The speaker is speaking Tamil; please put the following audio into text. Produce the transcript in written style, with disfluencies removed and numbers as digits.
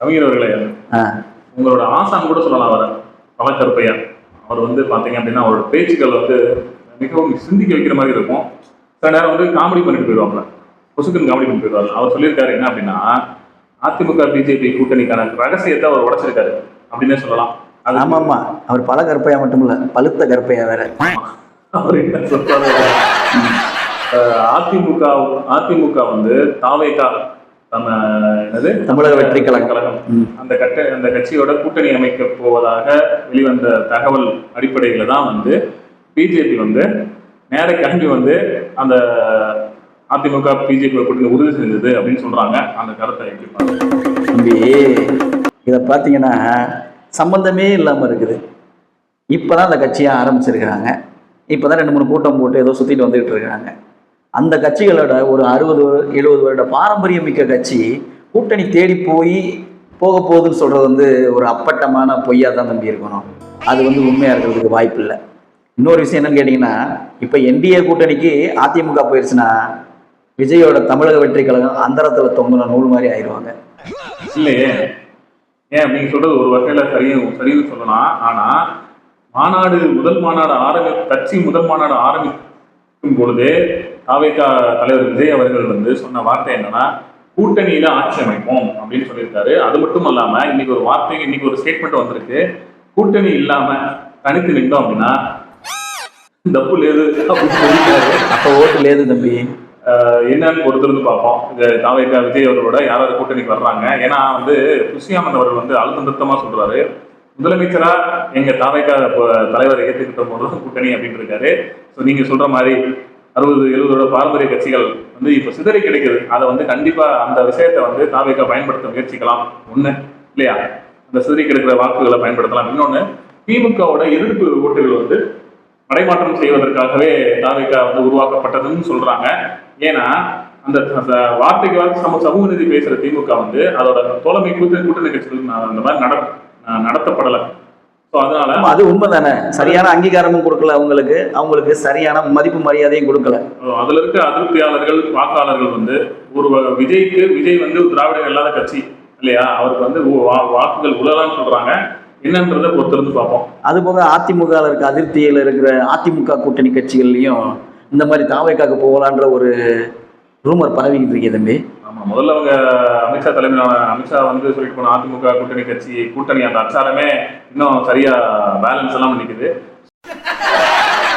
கவிஞர் அவர்களே, உங்களோட ஆசான் கூட சொல்லலாம் அவரை, பழக்கருப்பையா. அவர் வந்து பார்த்தீங்க அப்படின்னா அவரோட பேச்சுக்கள் வந்து மிகவும் சிந்திக்க வைக்கிற மாதிரி இருக்கும். சில நேரம் வந்து காமெடி பண்ணிட்டு போயிடுவாங்க, கொசுக்குன்னு காமெடி பண்ணிட்டு போயிடுவாங்க. அவர் சொல்லியிருக்காரு என்ன அப்படின்னா, அதிமுக பிஜேபி கூட்டணிக்கான ரகசியத்தை அவர் உடைச்சிருக்காரு அப்படின்னே சொல்லலாம். ஆமா ஆமா, அவர் பல கருப்பையா மட்டும் இல்ல, பழுத்த கருப்பையா வேற. அவர் என்ன சொல்றாரு, அதிமுக வந்து தாவேகா என்னது தமிழக வெற்றி கழகம் அந்த கட்சியோட கூட்டணி அமைக்க போவதாக வெளிவந்த தகவல் அடிப்படையில தான் வந்து பிஜேபி வந்து நேர கிளம்பி வந்து அந்த அதிமுக பிஜேபி கூட்டணி உறுதி செஞ்சது அப்படின்னு சொல்றாங்க. அந்த கருத்தை எப்படி தம்பி, இதை பார்த்தீங்கன்னா சம்பந்தமே இல்லாமல் இருக்குது. இப்போதான் அந்த கட்சியை ஆரம்பிச்சிருக்கிறாங்க. இப்போதான் 2-3 கூட்டம் போட்டு ஏதோ சுற்றிட்டு வந்துகிட்டு இருக்கிறாங்க. அந்த கட்சிகளோட ஒரு 60-70 வருட பாரம்பரியம் மிக்க கட்சி கூட்டணி தேடி போக போகுதுன்னு சொல்கிறது வந்து ஒரு அப்பட்டமான பொய்யா தான் தம்பி இருக்கணும். அது வந்து உண்மையாக இருக்கிறதுக்கு வாய்ப்பு இல்லை. இன்னொரு விஷயம் என்னன்னு கேட்டிங்கன்னா, இப்போ என்டிஏ கூட்டணிக்கு அதிமுக போயிடுச்சுன்னா விஜயோட தமிழக வெற்றி கழகம் அந்தரத்தில் தொங்குன நூல் மாதிரி ஆயிடுவாங்க. இல்லையே, ஏன் அப்படின்னு சொல்றது ஒரு வகையில் சரின்னு சொல்லலாம். ஆனால் முதல் மாநாடு கட்சி முதல் மாநாடு ஆரம்பிக்கும் பொழுதே தாவேகா தலைவர் விஜய் அவர்கள் வந்து சொன்ன வார்த்தை என்னன்னா, கூட்டணியில ஆட்சி அமைப்போம் அப்படின்னு சொல்லியிருக்காரு. அது மட்டும் இல்லாம இன்னைக்கு ஒரு ஸ்டேட்மெண்ட் வந்திருக்கு, கூட்டணி இல்லாம தனித்து நின்றோம் அப்படின்னா தப்பு லேது அப்படின்னு சொல்லியிருக்காரு. அப்போ ஓட்டு லேது தம்பி, என்னன்னு பொறுத்திருந்து பார்ப்போம். இது தாவேகா விஜய் அவர்களோட யாராவது கூட்டணிக்கு வர்றாங்க. ஏன்னா வந்து புஷியானந்த் அவர்கள் வந்து அழுத்தம் திருத்தமா சொல்றாரு, முதலமைச்சரா எங்க தாவேகா தலைவரை ஏற்றுக்கிட்ட போதும் கூட்டணி அப்படின்னு இருக்காரு. ஸோ நீங்க சொல்ற மாதிரி 60-70 பாரம்பரிய கட்சிகள் வந்து இப்ப சிதறி கிடைக்குது. அதை வந்து கண்டிப்பா அந்த விஷயத்தை வந்து தாவேகா பயன்படுத்த முயற்சிக்கலாம். ஒண்ணு இல்லையா, அந்த சிதறி கிடைக்கிற வாக்குகளை பயன்படுத்தலாம். இன்னொன்னு, திமுகவோட எதிர்ப்பு ஓட்டுகள் வந்து மடைமாற்றம் செய்வதற்காகவே தாவேகா வந்து உருவாக்கப்பட்டதுன்னு சொல்றாங்க. ஏன்னா அந்த வார்த்தைக்கு வார்த்தை சமூக நீதி பேசுற திமுக வந்து அதோட தோழமை கூட்டணி கட்சிகள் அந்த மாதிரி நடத்தப்படலை. அதனால அது உண்மைதானே, சரியான அங்கீகாரமும் கொடுக்கல, அவங்களுக்கு சரியான மதிப்பு மரியாதையும் கொடுக்கல. அதுல இருக்க அதிருப்தியாளர்கள் வாக்காளர்கள் வந்து விஜய் வந்து திராவிடம் இல்லாத கட்சி இல்லையா, அவருக்கு வந்து வாக்குகள் உழலான்னு சொல்றாங்க. என்னன்றதை பொறுத்திருந்து பார்ப்போம். அது போக அதிமுக இருக்க அதிருப்தியில் இருக்கிற அதிமுக கூட்டணி கட்சிகள்லையும் இந்த மாதிரி தாவேக்காக்கு போகலான்ற ஒரு ரூமர் பரவிக்கிட்டு இருக்கே தம்பி. ஆமா, முதல்ல அவங்க அமித்ஷா வந்து சொல்லிட்டு போன அதிமுக கூட்டணி அந்த அச்சாரமே இன்னும் சரியா பேலன்ஸ் எல்லாம் நிக்குது.